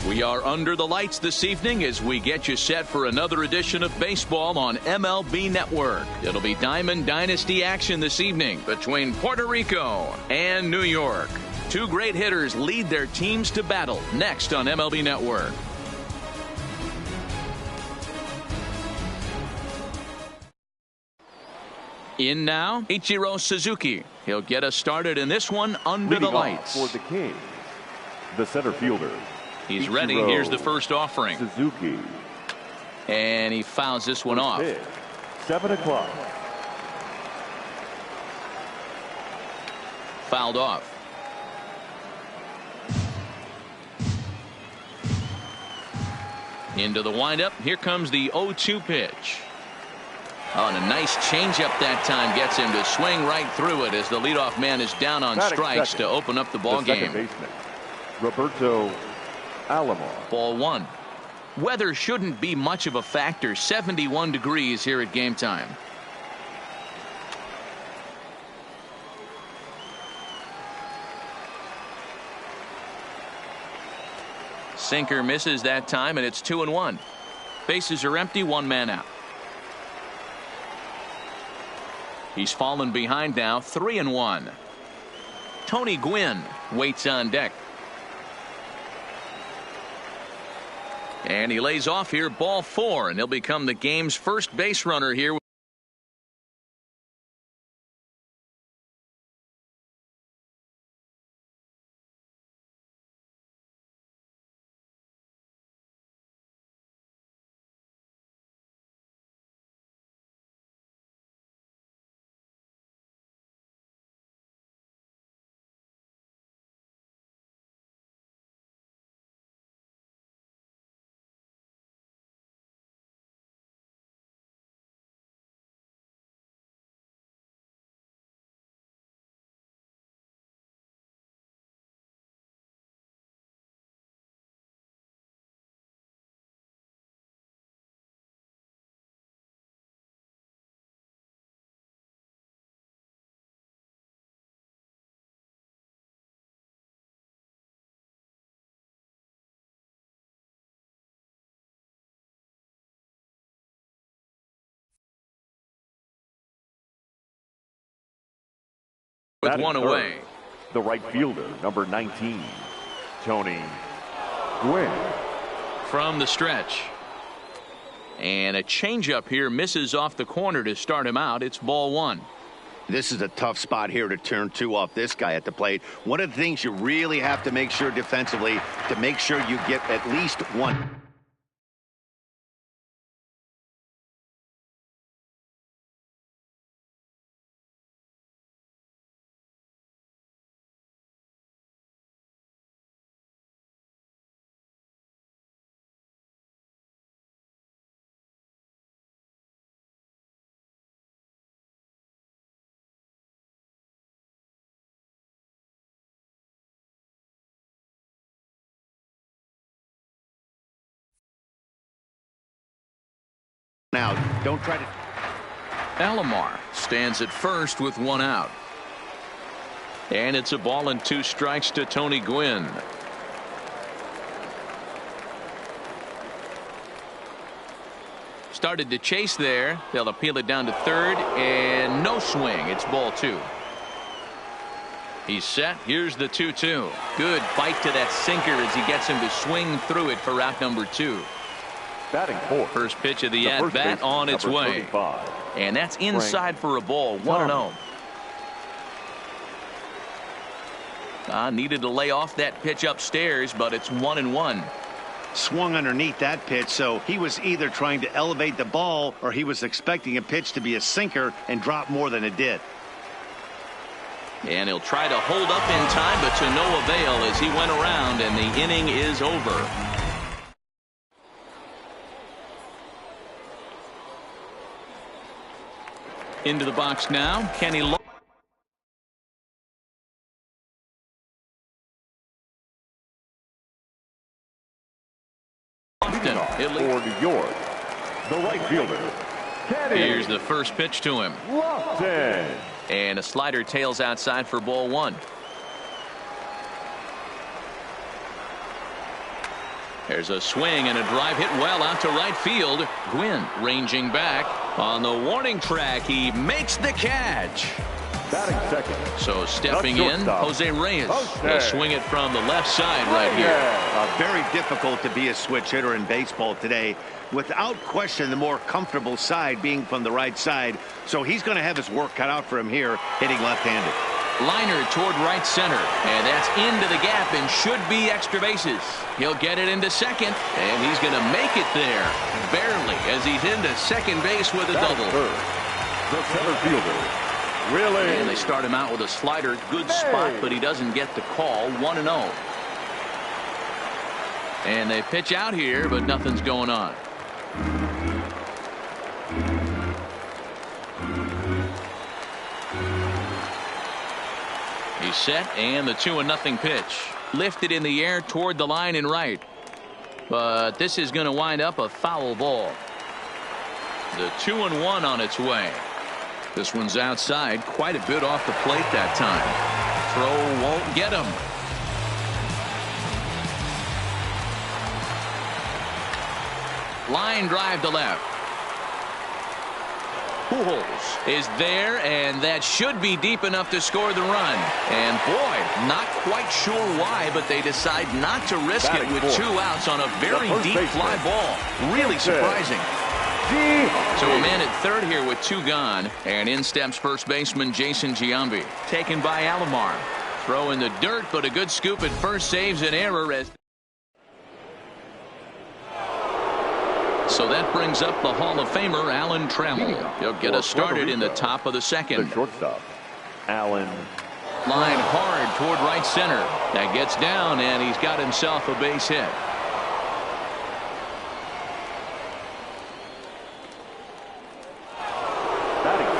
We are under the lights this evening as we get you set for another edition of baseball on MLB Network. It'll be Diamond Dynasty action this evening between Puerto Rico and New York. Two great hitters lead their teams to battle next on MLB Network. In now, Ichiro Suzuki. He'll get us started in this one under the lights. For the Kings, the center fielder. He's ready. Here's the first offering. Suzuki. And he fouls this one off. 7 o'clock. Fouled off. Into the windup. Here comes the 0-2 pitch. Oh, and a nice changeup that time gets him to swing right through it as the leadoff man is down on strikes to open up the ball game. Baseman, Roberto Alomar. Ball one. Weather shouldn't be much of a factor. 71 degrees here at game time. Sinker misses that time, and it's 2-1. Bases are empty, one man out. He's fallen behind now, 3-1. Tony Gwynn waits on deck. And he lays off here, ball 4, and he'll become the game's first base runner here. With one away. The right fielder, number 19, Tony Gwynn. From the stretch. And a changeup here misses off the corner to start him out. It's ball 1. This is a tough spot here to turn 2 off this guy at the plate. One of the things you really have to make sure defensively to make sure you get at least one. Now, don't try to. Alomar stands at first with 1 out. And it's a ball and 2 strikes to Tony Gwynn. Started to chase there. They'll appeal it down to third, and no swing. It's ball 2. He's set. Here's the 2-2. Good bite to that sinker as he gets him to swing through it for out number 2. Batting 4. First pitch of the at-bat on its way. 35. And that's inside for a ball. 1-0. Needed to lay off that pitch upstairs, but it's 1-1. Swung underneath that pitch, so he was either trying to elevate the ball or he was expecting a pitch to be a sinker and drop more than it did. And he'll try to hold up in time, but to no avail as he went around, and the inning is over. Into the box now, Kenny Lofton. For New York, the right fielder. Here's the first pitch to him. Lofton. And a slider tails outside for ball 1. There's a swing and a drive hit well out to right field. Gwynn ranging back on the warning track. He makes the catch. Batting second. So stepping in, Jose Reyes. He'll swing it from the left side right here. Very difficult to be a switch hitter in baseball today. Without question, the more comfortable side being from the right side. So he's going to have his work cut out for him here, hitting left-handed. Liner toward right center, and that's into the gap and should be extra bases. He'll get it into second, and he's going to make it there, barely, as he's into second base with a double. The center fielder, really. And they start him out with a slider, good spot, but he doesn't get the call. 1-0. And they pitch out here, but nothing's going on. He's set, and the 2-0 pitch. Lifted in the air toward the line and right. But this is going to wind up a foul ball. The 2-1 on its way. This one's outside, quite a bit off the plate that time. Throw won't get him. Line drive to left. Pujols is there, and that should be deep enough to score the run. And boy, not quite sure why, but they decide not to risk it with 2 outs on a very deep fly ball. Really surprising. So a man at third here with 2 gone, and in steps first baseman Jason Giambi. Taken by Alomar. Throw in the dirt, but a good scoop at first saves an error as. So that brings up the Hall of Famer Alan Trammell. He'll get us started in the top of the second. The shortstop, Alan. Line hard toward right center. That gets down, and he's got himself a base hit.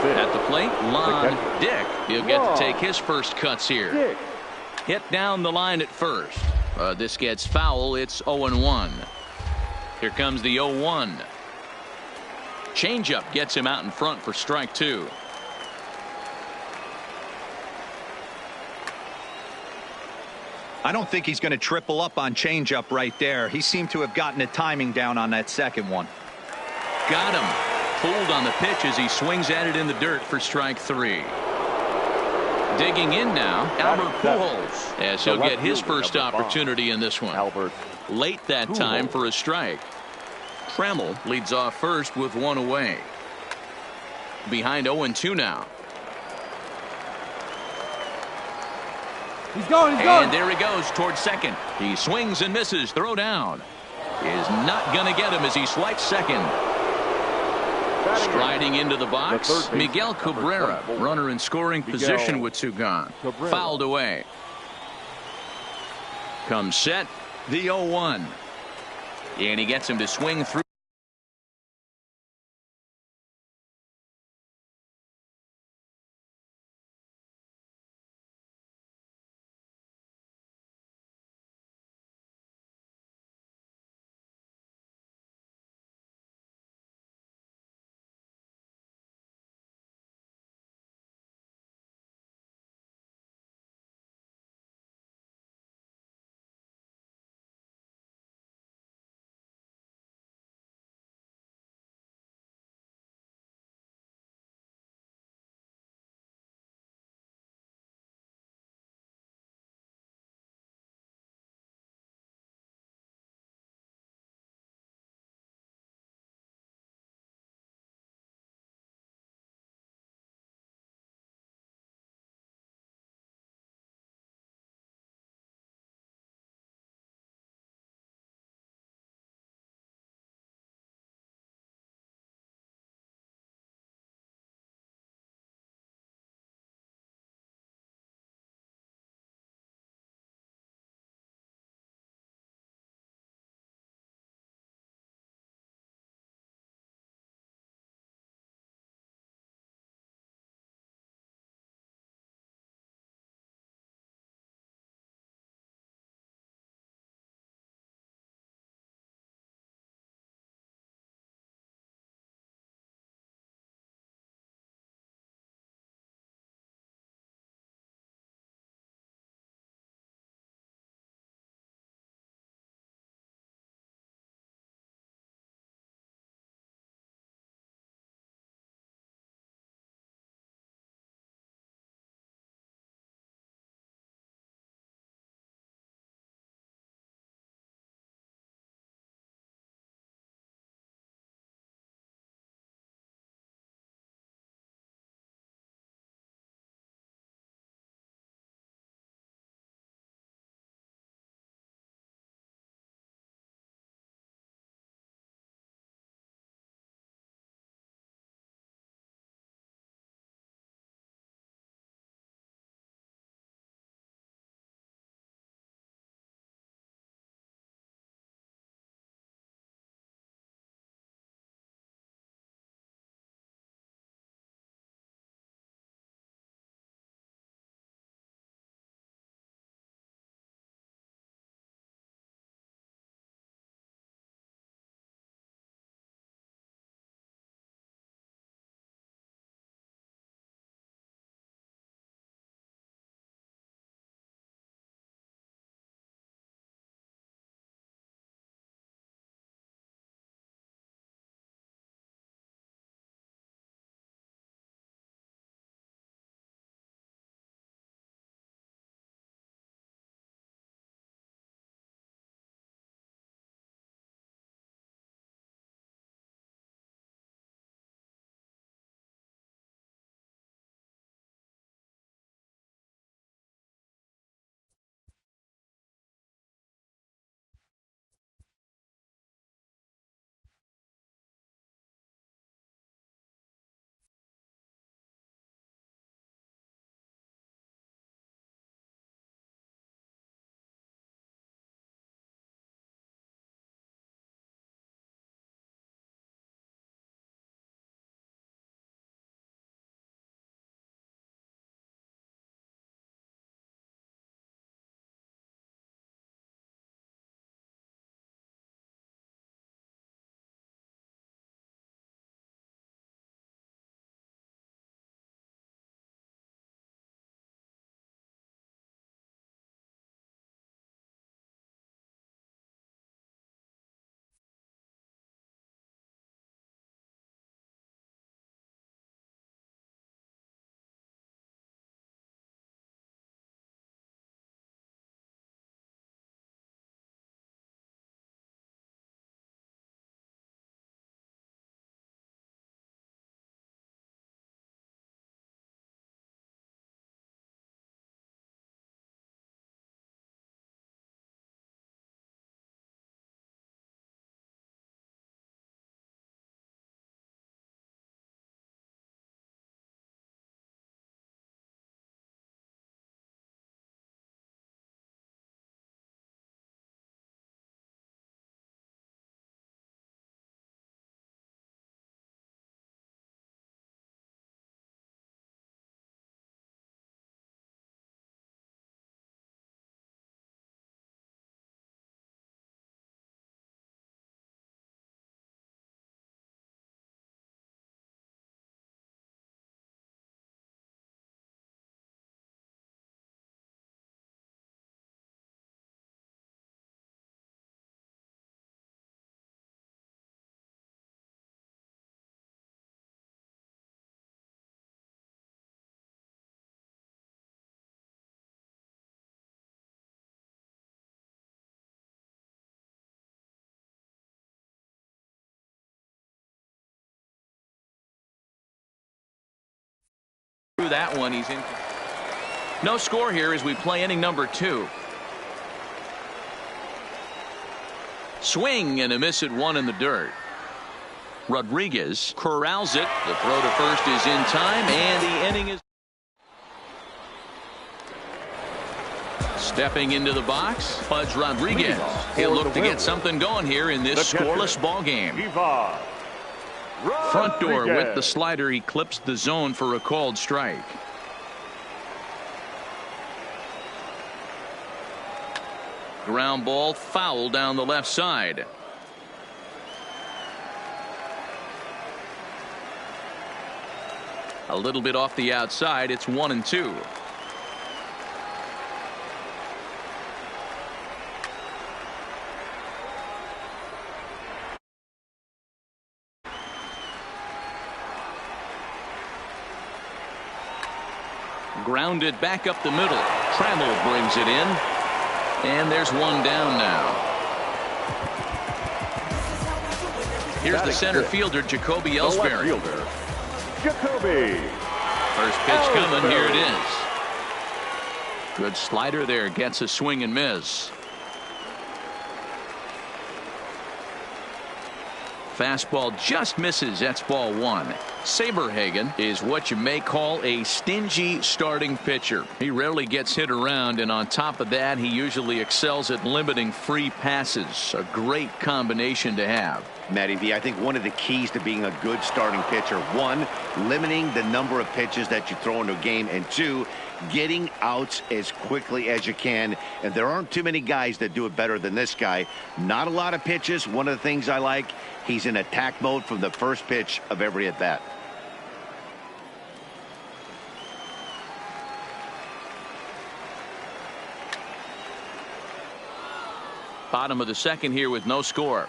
At the plate, Lon Dick. He'll get to take his first cuts here. Hit down the line at first. This gets foul. It's 0-1. Here comes the 0-1. Changeup gets him out in front for strike 2. I don't think he's going to triple up on changeup right there. He seemed to have gotten the timing down on that second one. Got him. Pulled on the pitch as he swings at it in the dirt for strike 3. Digging in now, Albert Pujols, as he'll get his first opportunity in this one. Albert. Late that time for a strike. Trammell leads off first with 1 away. Behind 0-2 now. He's going. And there he goes towards second. He swings and misses. Throw down. Is not going to get him as he swipes second. Striding into the box, Miguel Cabrera, runner in scoring position with 2 gone. Fouled away. Comes set, the 0-1. And he gets him to swing through. threw that one. He's in. No score here as we play inning number 2. Swing and a miss at 1 in the dirt. Rodriguez corrals it. The throw to first is in time, and the inning is. Stepping into the box, Pudge Rodriguez. He'll look to get something going here in this scoreless ball game. Front door with the slider. He clips the zone for a called strike. Ground ball foul down the left side. A little bit off the outside. It's 1-2. Grounded back up the middle. Trammell brings it in. And there's one down now. Here's the center fielder, Jacoby Ellsbury. Jacoby. First pitch coming. Here it is. Good slider there. Gets a swing and miss. Fastball just misses. That's ball 1. Saberhagen is what you may call a stingy starting pitcher. He rarely gets hit around, and on top of that, he usually excels at limiting free passes. A great combination to have. Matty V, I think one of the keys to being a good starting pitcher, 1, limiting the number of pitches that you throw into a game, and 2, getting outs as quickly as you can. And there aren't too many guys that do it better than this guy. Not a lot of pitches. One of the things I like, he's in attack mode from the first pitch of every at bat. Bottom of the second here with no score.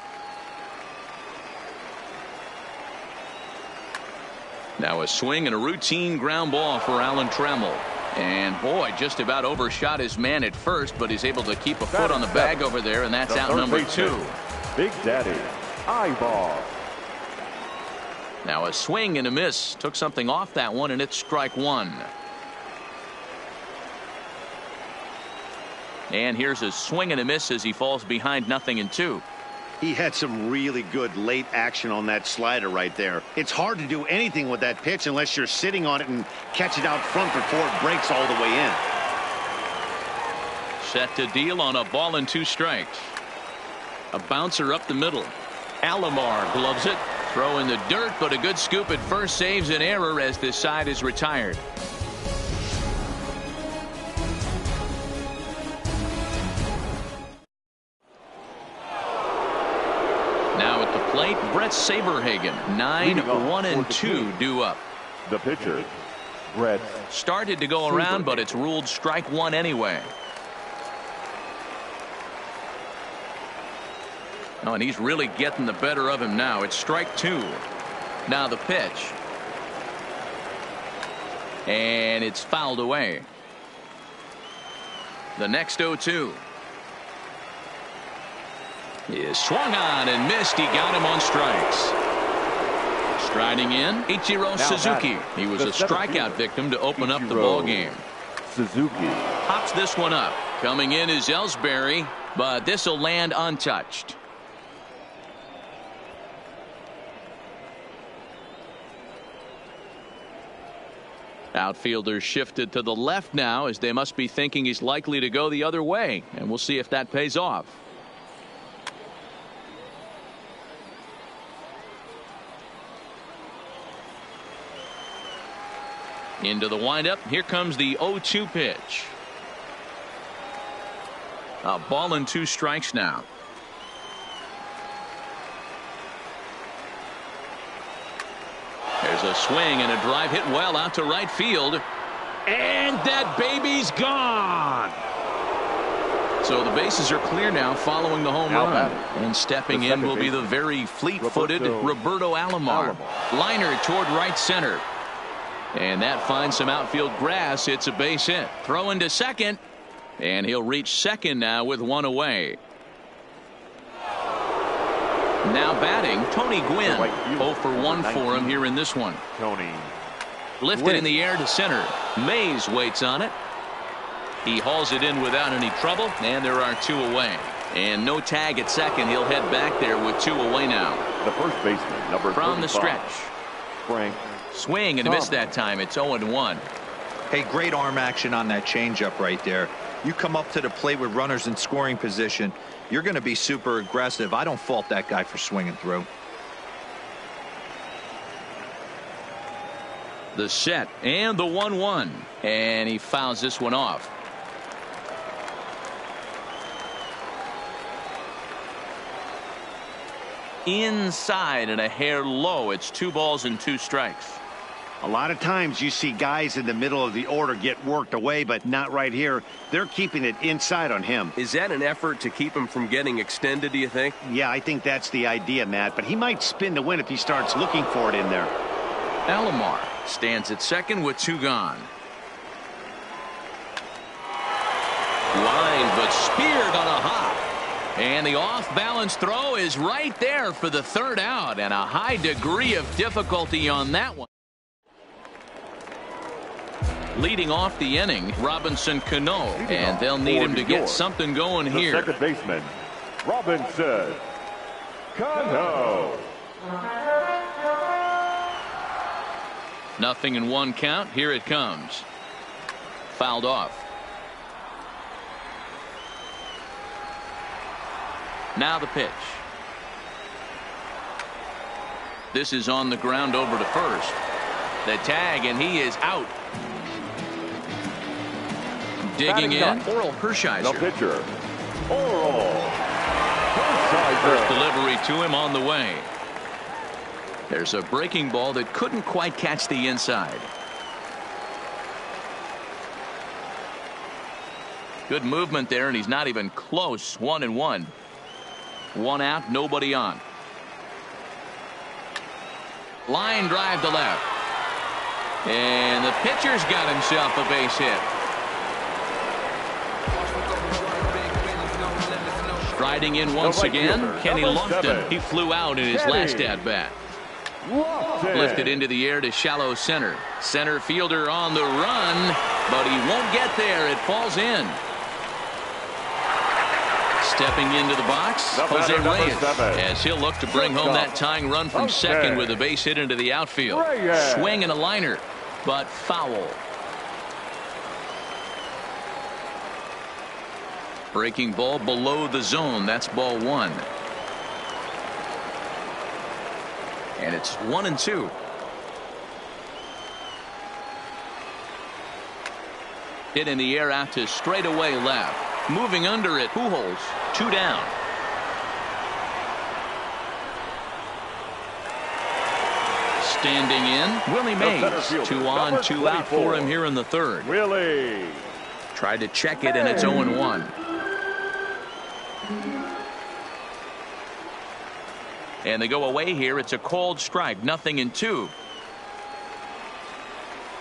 Now a swing and a routine ground ball for Alan Trammell. And boy, just about overshot his man at first, but he's able to keep a foot on the bag over there, and that's out number 2. Big Daddy eyeball. Now a swing and a miss. Took something off that one, and it's strike 1. And here's a swing and a miss as he falls behind 0-2. He had some really good late action on that slider right there. It's hard to do anything with that pitch unless you're sitting on it and catch it out front before it breaks all the way in. Set to deal on a ball and 2 strikes. A bouncer up the middle. Alomar gloves it. Throw in the dirt, but a good scoop at first saves an error as this side is retired. Now at the plate, Brett Saberhagen. 9-1-2 due up. The pitcher, Brett. Started to go around, but it's ruled strike 1 anyway. Oh, and he's really getting the better of him now. It's strike 2. Now the pitch. And it's fouled away. The next 0-2. Is swung on and missed. He got him on strikes. Striding in, Ichiro Suzuki. He was a strikeout victim to open up the ball game. Suzuki Pops this one up. Coming in is Ellsbury, but this will land untouched. Outfielders shifted to the left now as they must be thinking he's likely to go the other way, and we'll see if that pays off. Into the windup. Here comes the 0-2 pitch. A ball and 2 strikes now. There's a swing and a drive hit well out to right field. And that baby's gone. So the bases are clear now following the home run. And stepping in will be the very fleet-footed Roberto Alomar. Liner toward right center. And that finds some outfield grass. It's a base hit. Throw into second. And he'll reach second now with 1 away. Now batting, Tony Gwynn. 0 for 1 for him here in this one. Tony Lifted in the air to center. Mays waits on it. He hauls it in without any trouble, and there are 2 away. And no tag at second. He'll head back there with 2 away now. The first baseman, number 35. From the stretch. Frank. Swing and a miss that time. It's 0-1. Hey, great arm action on that changeup right there. You come up to the plate with runners in scoring position, you're going to be super aggressive. I don't fault that guy for swinging through. The set and the 1-1. And he fouls this one off. Inside and a hair low. It's 2 balls and 2 strikes. A lot of times you see guys in the middle of the order get worked away, but not right here. They're keeping it inside on him. Is that an effort to keep him from getting extended, do you think? Yeah, I think that's the idea, Matt, but he might spin to win if he starts looking for it in there. Alomar stands at second with 2 gone. Line, but speared on a hop. And the off-balance throw is right there for the 3rd out, and a high degree of difficulty on that one. Leading off the inning, Robinson Cano, and they'll need him to get something going here. The second baseman, Robinson Cano. 0-1 count. Here it comes. Fouled off. Now the pitch. This is on the ground over to first. The tag, and he is out. Digging in, Oral Hershiser. The pitcher, Oral Hershiser. First delivery to him on the way. There's a breaking ball that couldn't quite catch the inside. Good movement there, and he's not even close. 1-1. 1 out, nobody on. Line drive to left. And the pitcher's got himself a base hit. Striding in once again, Kenny Lofton. He flew out in his last at-bat. Lifted into the air to shallow center. Center fielder on the run, but he won't get there. It falls in. Stepping into the box, Jose Reyes, as he'll look to bring home that tying run from second with a base hit into the outfield. Swing and a liner, but foul. Breaking ball below the zone. That's ball 1. And it's 1-2. Hit in the air out to straightaway left. Moving under it, Pujols. 2 down. Standing in, Willie Mays. 2 on, 2 out for him here in the 3rd. Willie. Tried to check it, and it's 0-1. And they go away here. It's a called strike. 0-2.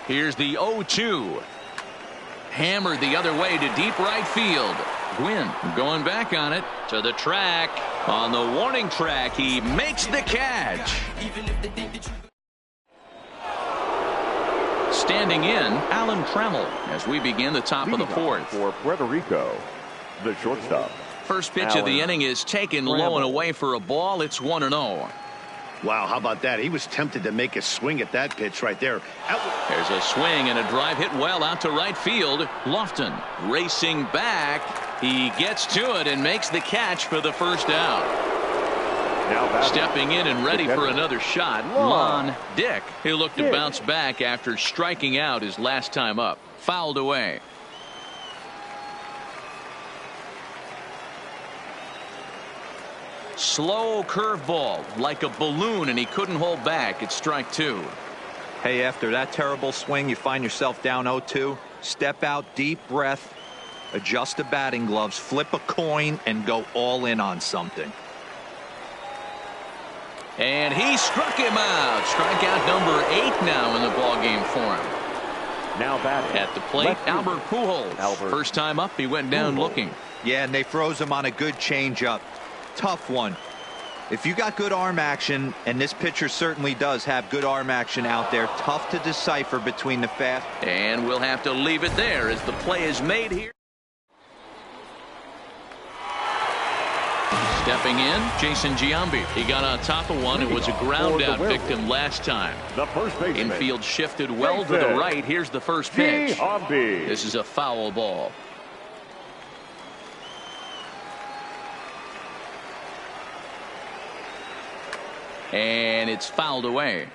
Here's the 0-2. Hammered the other way to deep right field. Gwynn going back on it to the track. On the warning track, he makes the catch. Standing in, Alan Trammell as we begin the top of the 4th. For Puerto Rico, the shortstop. First pitch of the inning is taken low and away for a ball. It's 1-0. Wow, how about that? He was tempted to make a swing at that pitch right there. There's a swing and a drive hit well out to right field. Lofton racing back. He gets to it and makes the catch for the 1st out. Stepping in and ready for another shot, Lon Dick. He'll look to bounce back after striking out his last time up. Fouled away. Slow curveball like a balloon, and he couldn't hold back. It's strike 2. Hey, after that terrible swing, you find yourself down 0-2. Step out, deep breath, adjust the batting gloves, flip a coin, and go all in on something. And he struck him out. Strikeout number 8 now in the ballgame for him. Now batting at the plate, Albert Pujols. First time up, he went down looking. Yeah, and they froze him on a good changeup. Tough one. If you got good arm action, and this pitcher certainly does have good arm action out there, tough to decipher between the fast. And we'll have to leave it there as the play is made here. Stepping in, Jason Giambi. He got on top of one. It was a ground out victim last time. The first baseman. Infield shifted well to the right. Here's the first pitch. This is a foul ball. And it's fouled away.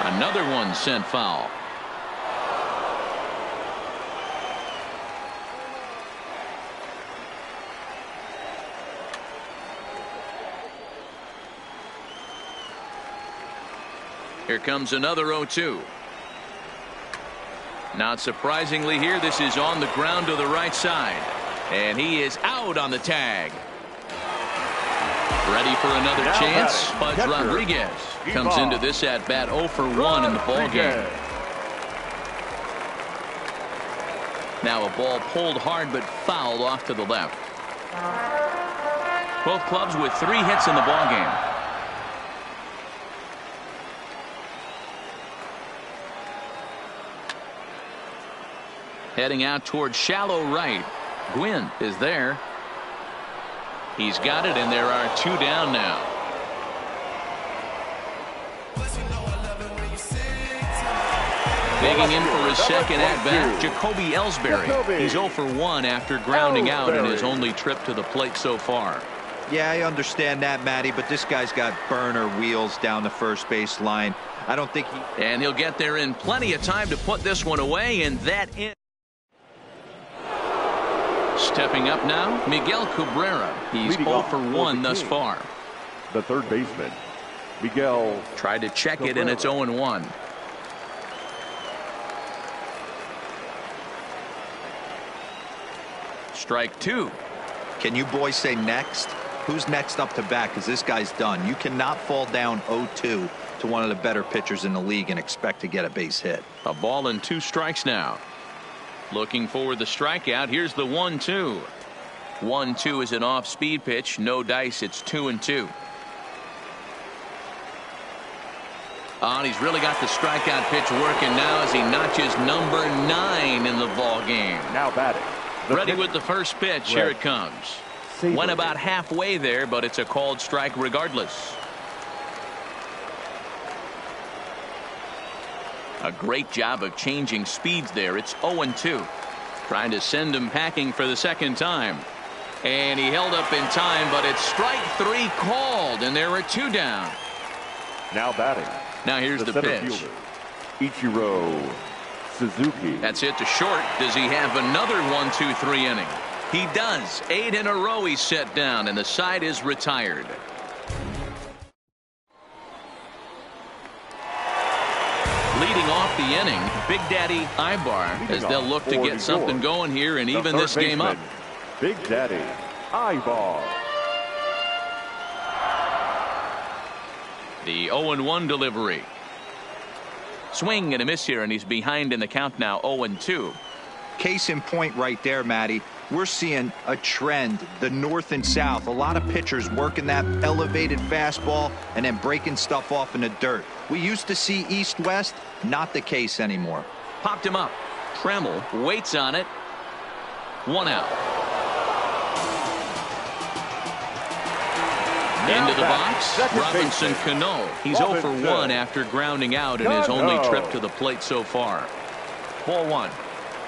Another one sent foul. Here comes another 0-2. Not surprisingly here, this is on the ground to the right side. And he is out on the tag. Ready for another chance. Pudge Rodriguez comes into this at bat 0 for 1 in the ball game. Now a ball pulled hard but fouled off to the left. Both clubs with 3 hits in the ball game. Heading out towards shallow right. Gwynn is there. He's got it, and there are 2 down now. Digging in for his second at-bat, Jacoby Ellsbury. He's 0 for 1 after grounding out in his only trip to the plate so far. Yeah, I understand that, Matty, but this guy's got burner wheels down the first base line. I don't think he... And he'll get there in plenty of time to put this one away, and that in. Stepping up now, Miguel Cabrera. He's 0 for 1 thus far. The third baseman, Miguel. Tried to check it, and it's 0-1. Strike 2. Can you boys say next? Who's next up to bat? Because this guy's done. You cannot fall down 0-2 to one of the better pitchers in the league and expect to get a base hit. A ball and 2 strikes now. Looking for the strikeout. Here's the 1-2. 1-2 is an off-speed pitch. No dice. It's 2-2. And he's really got the strikeout pitch working now as he notches number 9 in the ball game. Now batting. Ready with the first pitch. Here it comes. Went about halfway there, but it's a called strike regardless. A great job of changing speeds there. It's 0-2. Trying to send him packing for the second time. And he held up in time, but it's strike 3 called, and there are 2 down. Now batting. Now here's the pitch. Fielder, Ichiro Suzuki. That's hit to short. Does he have another 1-2-3 inning? He does. 8 in a row he's set down, and the side is retired. Leading off the inning, Big Daddy Ibar, as they'll look to get something going here and even this game up. Big Daddy Ibar. The 0-1 delivery. Swing and a miss here, and he's behind in the count now, 0-2. Case in point right there, Matty. We're seeing a trend, the north and south. A lot of pitchers working that elevated fastball and then breaking stuff off in the dirt. We used to see east-west, not the case anymore. Popped him up. Tremmel waits on it. 1 out. Into the box, Robinson Cano. He's 0 for 1 after grounding out in his only trip to the plate so far. Ball 1.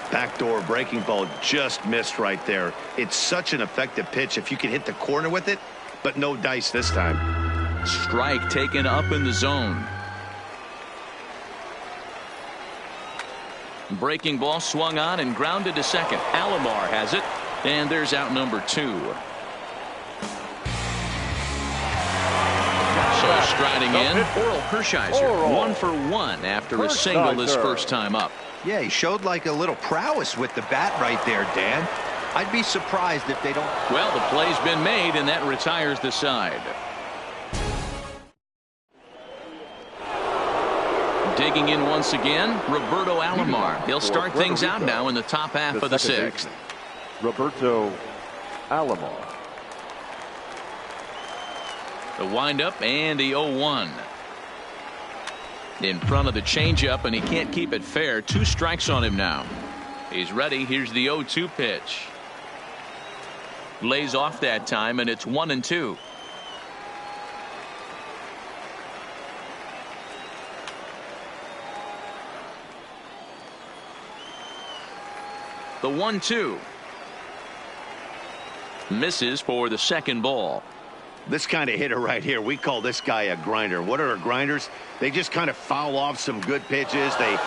Backdoor breaking ball just missed right there. It's such an effective pitch if you can hit the corner with it, but no dice this time. Strike taken up in the zone. Breaking ball swung on and grounded to second. Alomar has it, and there's out number 2. So striding in, Oral Hershiser, 1 for 1 after a single his first time up. Yeah, he showed like a little prowess with the bat right there, Dan. I'd be surprised if they don't. Well, the play's been made, and that retires the side. Digging in once again, Roberto Alomar. He'll start things out now in the top half of the sixth. Roberto Alomar. The windup and the 0-1. In front of the changeup, and he can't keep it fair. 2 strikes on him now. He's ready. Here's the 0-2 pitch. Lays off that time, and it's 1-2. The 1-2. Misses for the second ball. This kind of hitter right here, we call this guy a grinder. What are grinders? They just kind of foul off some good pitches. They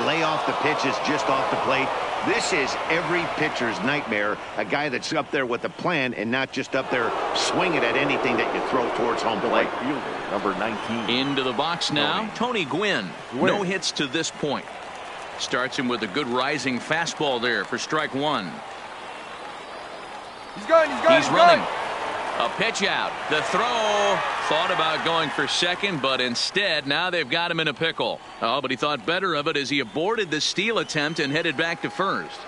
lay off the pitches just off the plate. This is every pitcher's nightmare, a guy that's up there with a plan and not just up there swinging at anything that you throw towards home plate. Fielder, number 19. Into the box now, Tony Gwynn. No hits to this point. Starts him with a good rising fastball there for strike 1. He's going. He's running. A pitch out. The throw. Thought about going for second, but instead now they've got him in a pickle. Oh, but he thought better of it as he aborted the steal attempt and headed back to first.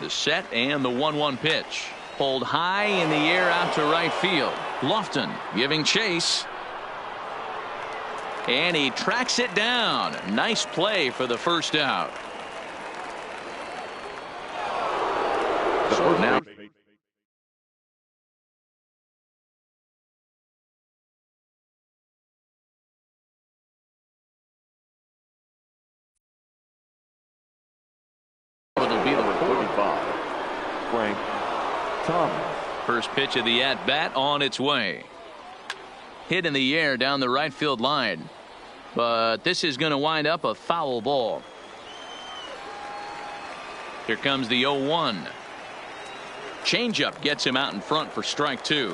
The set and the 1-1 pitch. Pulled high in the air out to right field. Lofton giving chase. And he tracks it down. Nice play for the first out. So now it'll be the 45. Frank Thomas. first pitch of the at-bat on its way. Hit in the air down the right field line. But this is going to wind up a foul ball. Here comes the 0-1. Changeup gets him out in front for strike 2.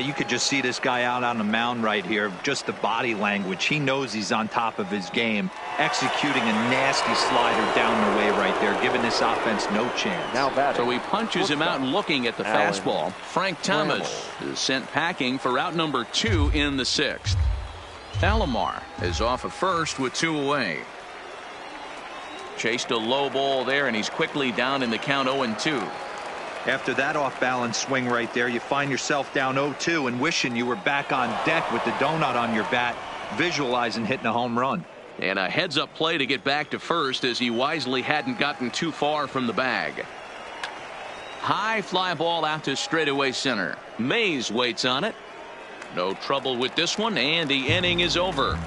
You could just see this guy out on the mound right here. Just the body language. He knows he's on top of his game. Executing a nasty slider down the way right there, giving this offense no chance. Now batting. So he punches him out and looking at the fastball. Frank Thomas is sent packing for out number 2 in the 6th. Alomar is off of first with 2 away. Chased a low ball there, and he's quickly down in the count 0-2. After that off-balance swing right there, you find yourself down 0-2 and wishing you were back on deck with the donut on your bat, visualizing hitting a home run. And a heads-up play to get back to first as he wisely hadn't gotten too far from the bag. High fly ball out to straightaway center. Mays waits on it. No trouble with this one, and the inning is over.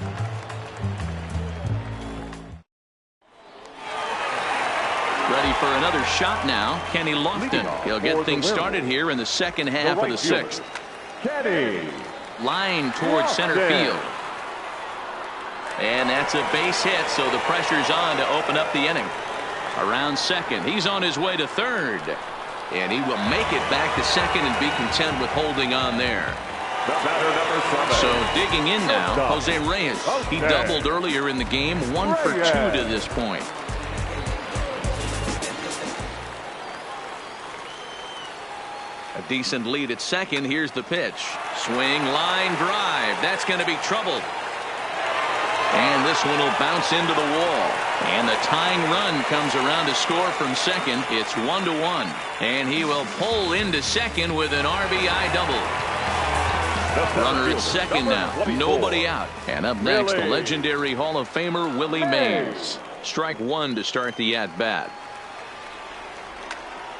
Ready for another shot now, Kenny Lofton. He'll get things started here in the second half of the 6th. Kenny. Line towards center field. And that's a base hit, so the pressure's on to open up the inning. Around second, he's on his way to third. And he will make it back to second and be content with holding on there. The batter, number 7. So digging in now, Jose Reyes. He doubled earlier in the game, 1 for 2 to this point. A decent lead at second. Here's the pitch. Swing, line drive. That's going to be trouble. And this one will bounce into the wall. And the tying run comes around to score from second. It's 1-1. And he will pull into second with an RBI double. Runner at second now. Nobody out. And up next, the legendary Hall of Famer Willie Mays. Strike 1 to start the at-bat.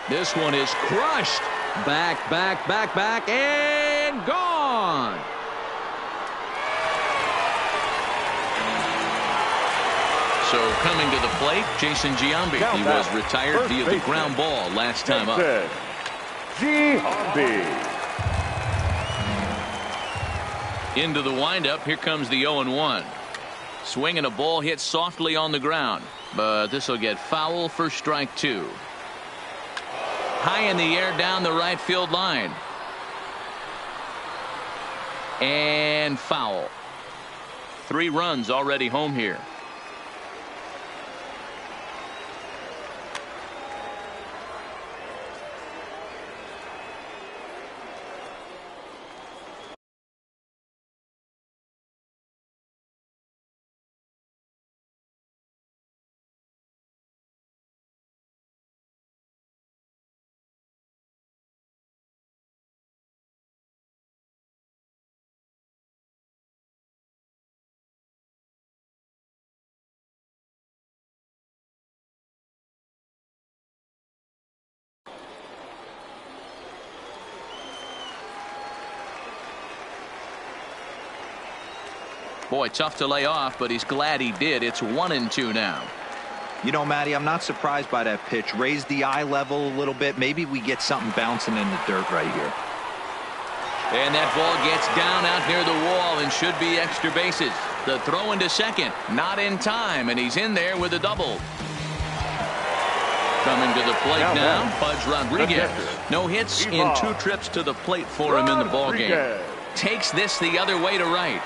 This one is crushed. Back, and gone. So coming to the plate, Jason Giambi. He was retired via the ground ball last time up. Giambi. Into the windup. Here comes the 0-1. Swinging a ball hit softly on the ground, but this will get foul for strike 2. High in the air down the right field line. And foul. 3 runs already home here. Boy, tough to lay off, but he's glad he did. It's 1-2 now. You know, Matty, I'm not surprised by that pitch. Raise the eye level a little bit. Maybe we get something bouncing in the dirt right here. And that ball gets down out near the wall and should be extra bases. The throw into second, not in time, and he's in there with a double. Coming to the plate now, Pudge Rodriguez. No hits in 2 trips to the plate for him in the ballgame. Takes this the other way to right.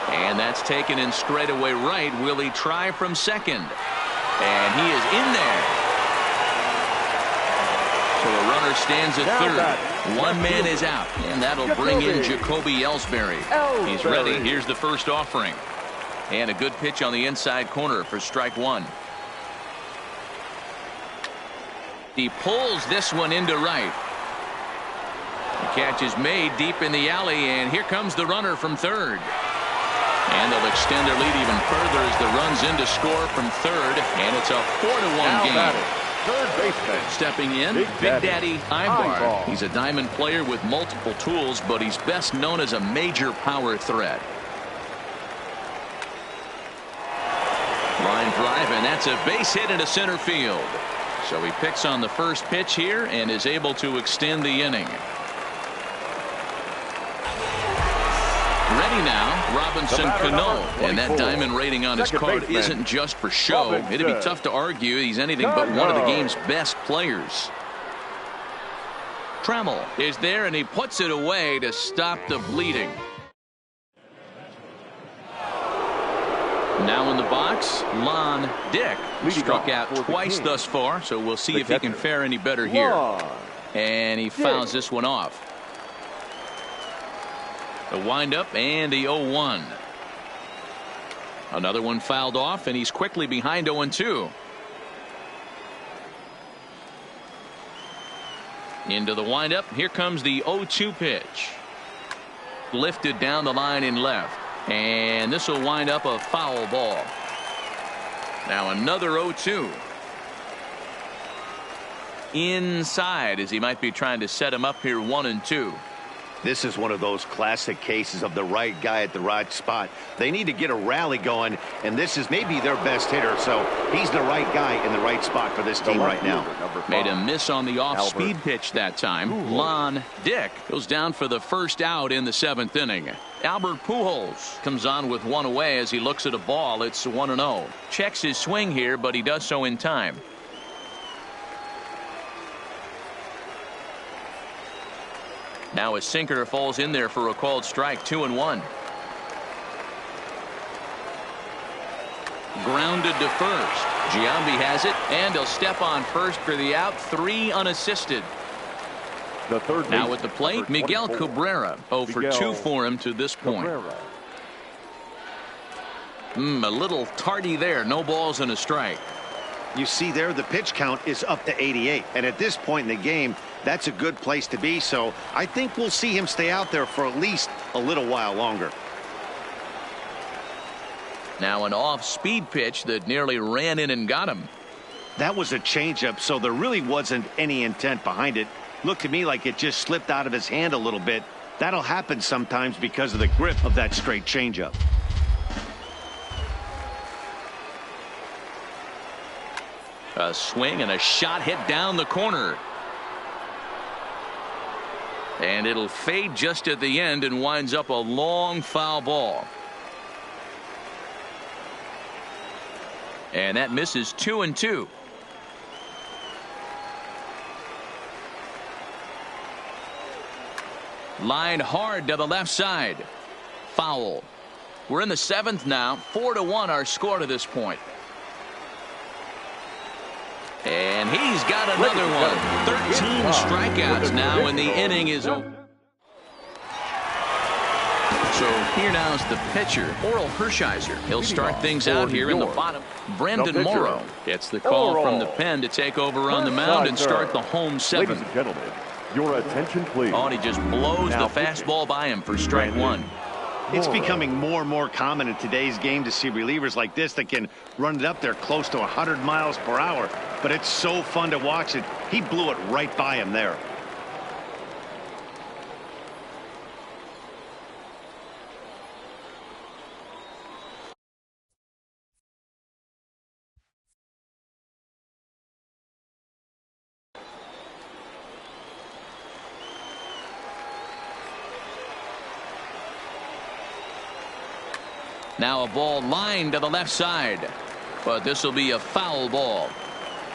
And that's taken in straightaway right. Will he try from second? And he is in there. So a runner stands at third. One man is out. And that'll bring in Jacoby Ellsbury. He's ready. Here's the first offering. And a good pitch on the inside corner for strike one. He pulls this one into right. The catch is made deep in the alley, and here comes the runner from third. And they'll extend their lead even further as the run's in to score from third, and it's a 4-1 game. Third baseman. Stepping in, Big Daddy Ibar. He's a diamond player with multiple tools, but he's best known as a major power threat. Line drive, and that's a base hit into center field. So he picks on the first pitch here and is able to extend the inning. Ready now, Robinson Cano, and that diamond rating on his card isn't just for show. It'd be tough to argue he's anything but one of the game's best players. Trammell is there, and he puts it away to stop the bleeding. Now in the box, Lon Dick struck out twice thus far, so we'll see if he can fare any better here. And he fouls this one off. The windup and the 0-1. Another one fouled off, and he's quickly behind 0-2. Into the windup. Here comes the 0-2 pitch. Lifted down the line in left. And this will wind up a foul ball. Now another 0-2. Inside, as he might be trying to set him up here 1-2. This is one of those classic cases of the right guy at the right spot. They need to get a rally going, and this is maybe their best hitter, so he's the right guy in the right spot for this team right now. Made a miss on the off-speed pitch that time. Lon Dick goes down for the first out in the 7th inning. Albert Pujols comes on with one away as he looks at a ball. It's 1-0. Checks his swing here, but he does so in time. Now a sinker falls in there for a called strike. 2-1. Grounded to first. Giambi has it, and he'll step on first for the out. 3 unassisted. The third now at the plate, Miguel Cabrera. 0 for 2 for him to this point. A little tardy there. No balls and a strike. You see there, the pitch count is up to 88, and at this point in the game, that's a good place to be, so I think we'll see him stay out there for at least a little while longer. Now an off-speed pitch that nearly ran in and got him. That was a changeup, so there really wasn't any intent behind it. Looked to me like it just slipped out of his hand a little bit. That'll happen sometimes because of the grip of that straight changeup. A swing and a shot hit down the corner. And it'll fade just at the end and winds up a long foul ball. And that misses. 2-2. Line hard to the left side. Foul. We're in the 7th now. 4-1 our score to this point. And he's got another one. 13 strikeouts now, and the inning is over. So here now is the pitcher, Oral Hershiser. He'll start things out here in the bottom. Brendan Morrow gets the call from the pen to take over on the mound and start the home 7th. Ladies and gentlemen, your attention, please. Oh, and he just blows the fastball by him for strike one. It's becoming more and more common in today's game to see relievers like this that can run it up there close to 100 miles per hour. But it's so fun to watch it. He blew it right by him there. Now a ball lined to the left side, but this will be a foul ball.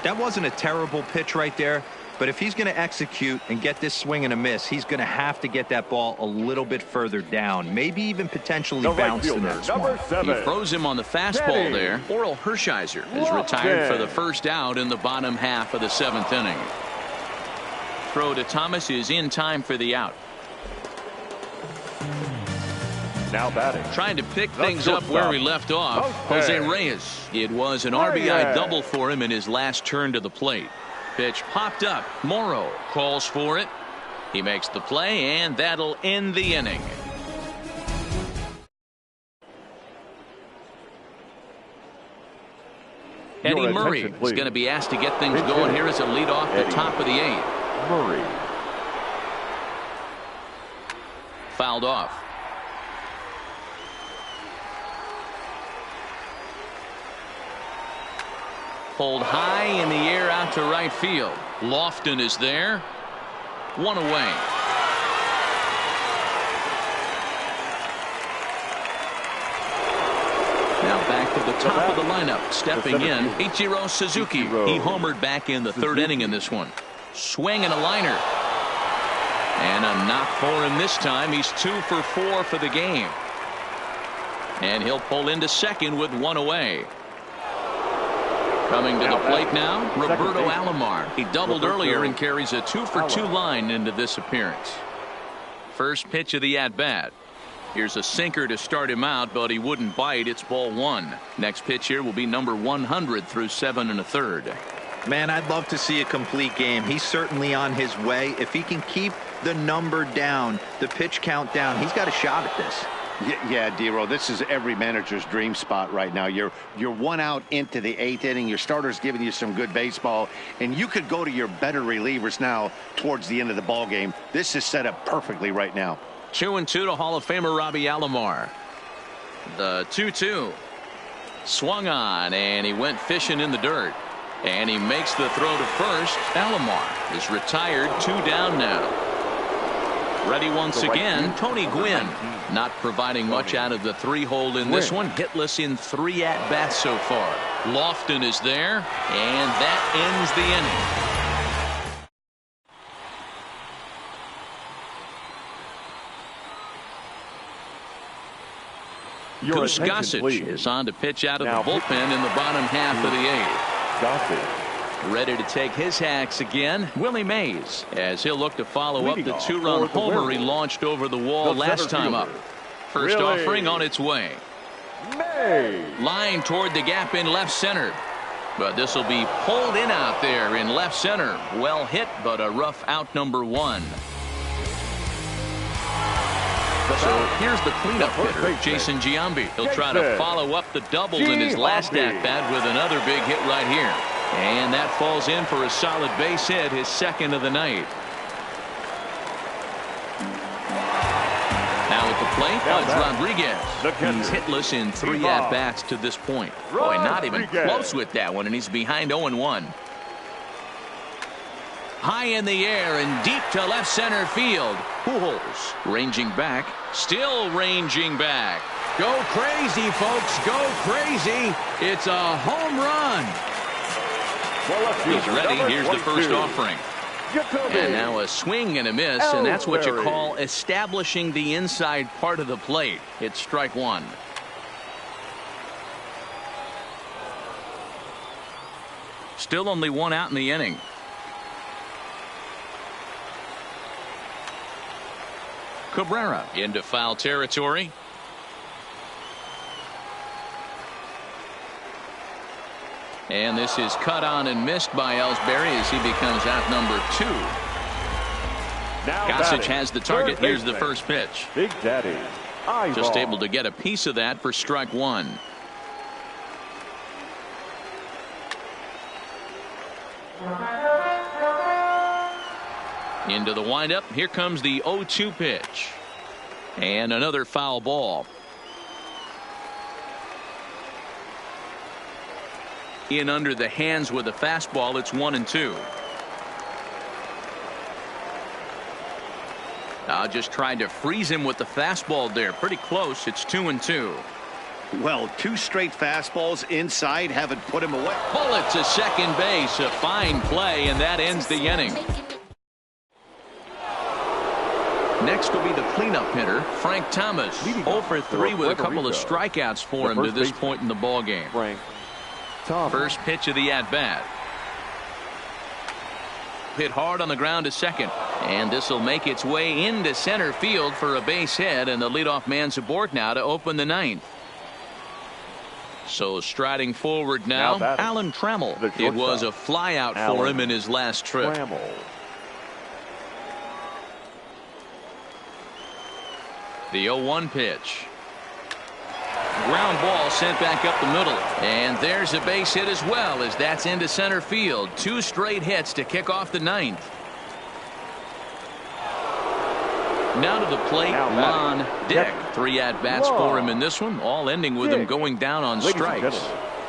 That wasn't a terrible pitch right there, but if he's going to execute and get this swing and a miss, he's going to have to get that ball a little bit further down, maybe even potentially bounce the next one. He froze him on the fastball there. Oral Hershiser is retired for the first out in the bottom half of the 7th inning. Throw to Thomas is in time for the out. Now batting. Trying to pick things up where we left off. Jose Reyes. It was an RBI double for him in his last turn to the plate. Pitch popped up. Morrow calls for it. He makes the play, and that'll end the inning. Eddie Murray is going to be asked to get things going here as a lead off the top of the 8th. Murray. Fouled off. Pulled high in the air out to right field. Lofton is there. 1 away. Now back to the top of the lineup. Stepping in, Ichiro Suzuki. He homered back in the 3rd inning in this one. Swing and a liner. And a knock for him this time. He's 2 for 4 for the game. And he'll pull into second with 1 away. Coming to the plate now, Roberto Alomar. He doubled earlier and carries a 2 for 2 line into this appearance. First pitch of the at-bat. Here's a sinker to start him out, but he wouldn't bite. It's ball 1. Next pitch here will be number 100 through 7 1/3. Man, I'd love to see a complete game. He's certainly on his way. If he can keep the number down, the pitch count down, he's got a shot at this. Yeah, D-Row, this is every manager's dream spot right now. You're 1 out into the 8th inning. Your starter's giving you some good baseball, and you could go to your better relievers now towards the end of the ball game. This is set up perfectly right now. 2-2 to Hall of Famer Robbie Alomar. The 2-2 swung on, and he went fishing in the dirt, and he makes the throw to first. Alomar is retired. 2 down now. Ready once again, Tony Gwynn. Not providing much out of the 3-hole in this one. Hitless in 3 at-bats so far. Lofton is there, and that ends the inning. Goose Gossage is on to pitch out of the bullpen in the bottom half of the 8th. Gossage. Ready to take his hacks again, Willie Mays, as he'll look to follow up the 2-run homer he launched over the wall last time up. First offering on its way. Line toward the gap in left center. But this will be pulled in out there in left center. Well hit, but a rough out number 1. So here's the cleanup hitter, Jason Giambi. He'll try to follow up the double in his last at-bat with another big hit right here. And that falls in for a solid base hit, his 2nd of the night. Now at the plate, Pudge Rodriguez. He's hitless in 3 at-bats to this point. Boy, not even close with that one, and he's behind 0-1. High in the air and deep to left center field. Pujols ranging back, still ranging back. Go crazy, folks. Go crazy. It's a home run. He's ready. Here's the first offering. And now a swing and a miss, and that's what you call establishing the inside part of the plate. It's strike 1. Still only 1 out in the inning. Cabrera into foul territory. And this is cut on and missed by Ellsbury as he becomes out number 2. Gossage has the target. Here's the first pitch. Big Daddy. Just able to get a piece of that for strike 1. Into the windup. Here comes the 0-2 pitch. And another foul ball. In under the hands with a fastball. It's 1-2. Just tried to freeze him with the fastball there. Pretty close. It's 2-2. Well, 2 straight fastballs inside haven't put him away. Bullet to second base. A fine play, and that ends the inning. Next will be the cleanup hitter, Frank Thomas. 0 for 3 with a couple of strikeouts for him to this point in the ball game. First pitch of the at-bat. Hit hard on the ground to second. And this will make its way into center field for a base hit, and the leadoff man's aboard now to open the 9th. So striding forward now Alan Trammell. It was a flyout for him in his last trip. The 0-1 pitch. Ground ball sent back up the middle. And there's a base hit as well, as that's into center field. 2 straight hits to kick off the 9th. Now to the plate, Lon Dick. 3 at-bats for him in this one, all ending with him going down on strikes.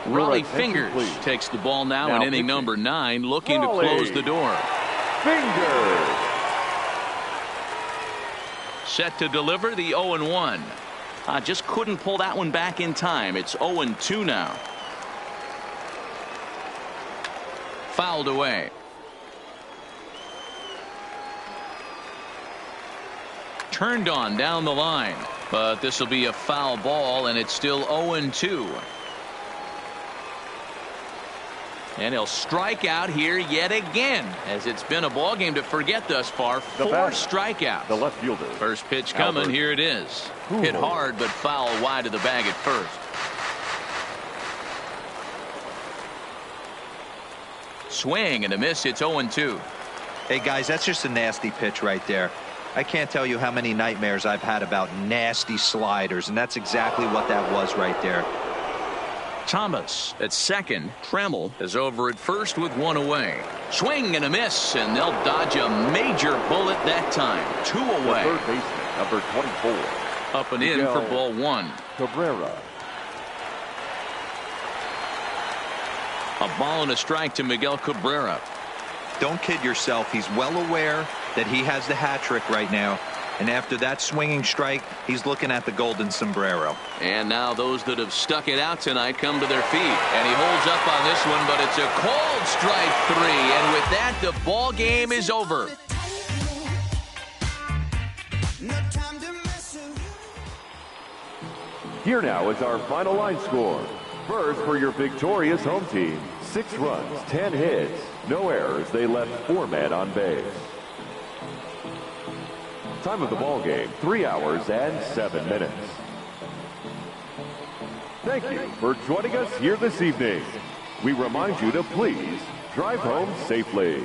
Rolly Fingers takes the ball now in inning number 9, looking to close the door. Fingers. Set to deliver the 0-1. Just couldn't pull that one back in time. It's 0-2 now. Fouled away. Turned on down the line, but this will be a foul ball, and it's still 0-2. And he'll strike out here yet again, as it's been a ball game to forget thus far. 4 strikeouts. The left fielder. First pitch coming. Here it is. Hit hard, but foul wide of the bag at first. Swing and a miss. It's 0-2. Hey guys, that's just a nasty pitch right there. I can't tell you how many nightmares I've had about nasty sliders, and that's exactly what that was right there. Thomas at second. Trammell is over at first with 1 away. Swing and a miss, and they'll dodge a major bullet that time. 2 away. The third baseman, number 24. Up and in for ball 1. Cabrera. A ball and a strike to Miguel Cabrera. Don't kid yourself. He's well aware that he has the hat trick right now. And after that swinging strike, he's looking at the golden sombrero. And now those that have stuck it out tonight come to their feet. And he holds up on this one, but it's a cold strike 3. And with that, the ball game is over. Here now is our final line score. First, for your victorious home team, 6 runs, 10 hits, no errors. They left 4 men on base. Time of the ball game, 3 hours and 7 minutes. Thank you for joining us here this evening. We remind you to please drive home safely.